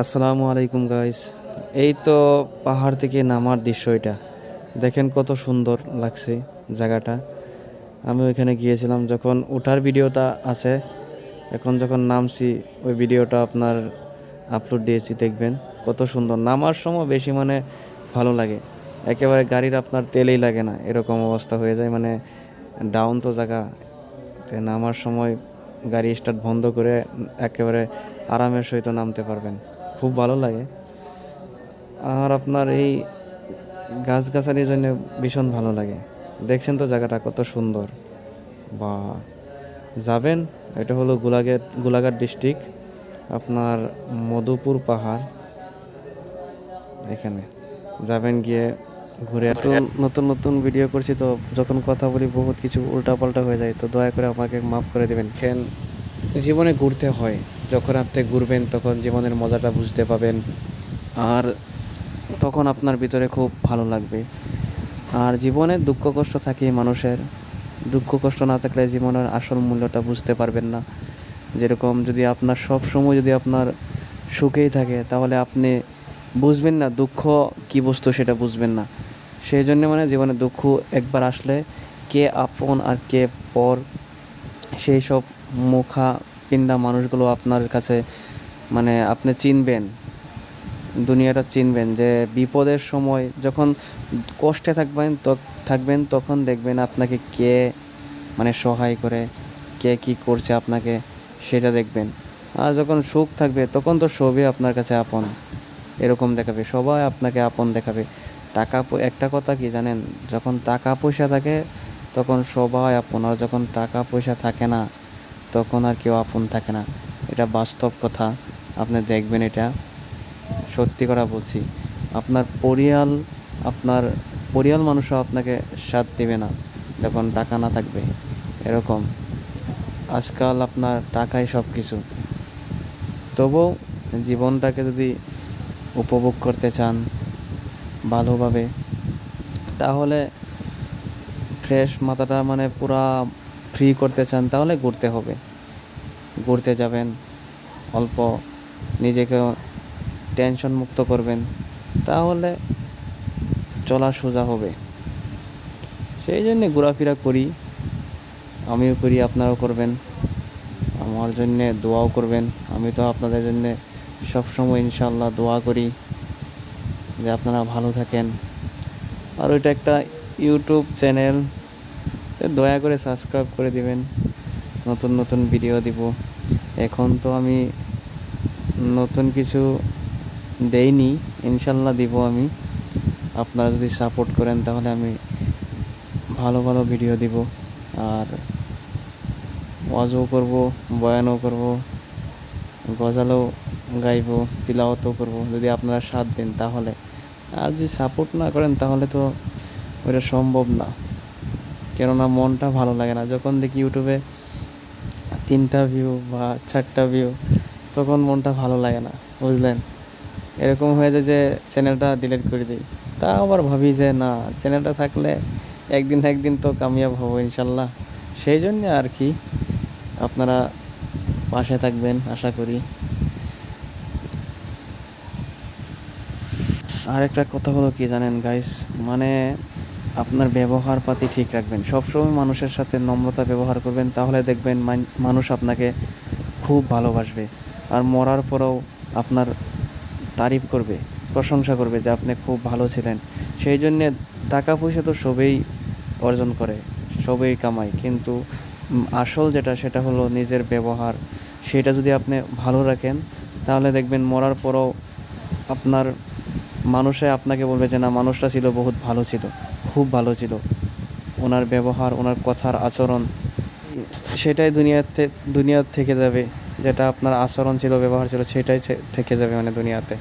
আসসালামু আলাইকুম গাইস। এই তো পাহাড় থেকে নামার দৃশ্য এটা দেখেন, কত সুন্দর লাগছে জায়গাটা। আমি ওইখানে গিয়েছিলাম, যখন ওঠার ভিডিওটা আছে, এখন যখন নামছি ওই ভিডিওটা আপনার আপলোড দিয়েছি, দেখবেন কত সুন্দর। নামার সময় বেশি ভালো লাগে, একেবারে গাড়ির আপনার তেলেই লাগে না, এরকম অবস্থা হয়ে যায়। ডাউন তো জায়গা, তো নামার সময় গাড়ি স্টার্ট বন্ধ করে একেবারে আরামের সহিত নামতে পারবেন, খুব ভালো লাগে। আর আপনার এই গাছগাছালির জন্য ভীষণ ভালো লাগে। দেখছেন তো জায়গাটা কত সুন্দর। বা যাবেন, এটা হলো গোলাঘাট ডিস্ট্রিক্ট, আপনার মধুপুর পাহাড়। এখানে যাবেন, গিয়ে ঘুরে। নতুন নতুন নতুন ভিডিও করছি, তো যখন কথা বলি বহুত কিছু উল্টাপাল্টা হয়ে যায়, তো দয়া করে আমাকে মাফ করে দেবেন। জীবনে ঘুরতে হয়, যখন আপনি ঘুরবেন তখন জীবনের মজাটা বুঝতে পাবেন, আর তখন আপনার ভিতরে খুব ভালো লাগবে। আর জীবনে দুঃখ কষ্ট থাকে মানুষের, দুঃখ কষ্ট না থাকলে জীবনের আসল মূল্যটা বুঝতে পারবেন না। যেরকম যদি আপনার সব সময় যদি আপনার সুখেই থাকে, তাহলে আপনি বুঝবেন না দুঃখ কী বস্তু, সেটা বুঝবেন না। সেই জন্য জীবনে দুঃখ একবার আসলে কে আপন আর কে পর, সেই সব মুখা পিন্দা মানুষগুলো আপনার কাছে আপনি চিনবেন, দুনিয়াটা চিনবেন। যে বিপদের সময় যখন কষ্টে থাকবেন তখন দেখবেন আপনাকে কে সহায় করে, কে কী করছে আপনাকে, সেটা দেখবেন। আর যখন সুখ থাকবে তখন তো সবই আপনার কাছে আপন এরকম দেখাবে, সবাই আপনাকে আপন দেখাবে। একটা কথা কি জানেন, যখন টাকা পয়সা থাকে তখন সবাই আপন, আর যখন টাকা পয়সা থাকে না তখন আর কেউ আপন থাকে না। এটা বাস্তব কথা, আপনি দেখবেন, এটা সত্যি কথা বলছি। আপনার পরিয়াল মানুষও আপনাকে সাথ দেবে না যখন টাকা না থাকবে। এরকম আজকাল আপনার টাকাই সব কিছু। তবুও জীবনটাকে যদি উপভোগ করতে চান ভালোভাবে, তাহলে ফ্রেশ মাথাটা পুরা ফ্রি করতে চান, তাহলে ঘুরতে হবে। ঘুরতে যাবেন, অল্প নিজেকে টেনশন মুক্ত করবেন, তাহলে চলা সোজা হবে। সেই জন্যে ঘোরাফেরা করি, আমিও করি, আপনারাও করবেন। আমার জন্যে দোয়াও করবেন। আমি তো আপনাদের জন্যে সবসময় ইনশাআল্লাহ দোয়া করি যে আপনারা ভালো থাকেন। আর ওইটা একটা ইউটিউব চ্যানেল, দয়া করে সাবস্ক্রাইব করে দিবেন, নতুন নতুন ভিডিও দিব। এখন তো আমি নতুন কিছু দেইনি, ইনশাল্লাহ দিব আমি। আপনারা যদি সাপোর্ট করেন তাহলে আমি ভালো ভালো ভিডিও দিব, আর ওয়াজও করব, বয়ানও করব, গজালও গাইব, তিলাওয়াতও করব, যদি আপনারা সাথ দেন তাহলে। আর যদি সাপোর্ট না করেন তাহলে তো ওটা সম্ভব না, কেননা মনটা ভালো লাগে না। যখন দেখি ইউটিউবে 3টা ভিউ বা 4টা ভিউ, তখন মনটা ভালো লাগে না, বুঝলেন। এরকম হয়ে যায় যে চ্যানেলটা ডিলিট করে দিই। তা আবার ভাবি যে না, চ্যানেলটা থাকলে একদিন না একদিন তো কামিয়াব হবো ইনশাল্লাহ। সেই জন্যে আর কি, আপনারা পাশে থাকবেন আশা করি। আর একটা কথা হলো কি জানেন গাইস, আপনার ব্যবহার পাতি ঠিক রাখবেন, সবসময় মানুষের সাথে নম্রতা ব্যবহার করবেন, তাহলে দেখবেন মানুষ আপনাকে খুব ভালোবাসবে। আর মরার পরেও আপনার তারিফ করবে, প্রশংসা করবে যে আপনি খুব ভালো ছিলেন। সেই জন্যে টাকা পয়সা তো সবেই অর্জন করে, সবেই কামায়, কিন্তু আসল যেটা সেটা হলো নিজের ব্যবহার। সেটা যদি আপনি ভালো রাখেন, তাহলে দেখবেন মরার পরেও আপনার মানুষে আপনাকে বলবে যে না, মানুষটা ছিল বহুত ভালো ছিল, খুব ভালো ছিল, ওনার ব্যবহার, ওনার কথার আচরণ, সেটাই দুনিয়ার থেকে যাবে। যেটা আপনার আচরণ ছিল, ব্যবহার ছিল, সেটাই থেকে যাবে দুনিয়াতে।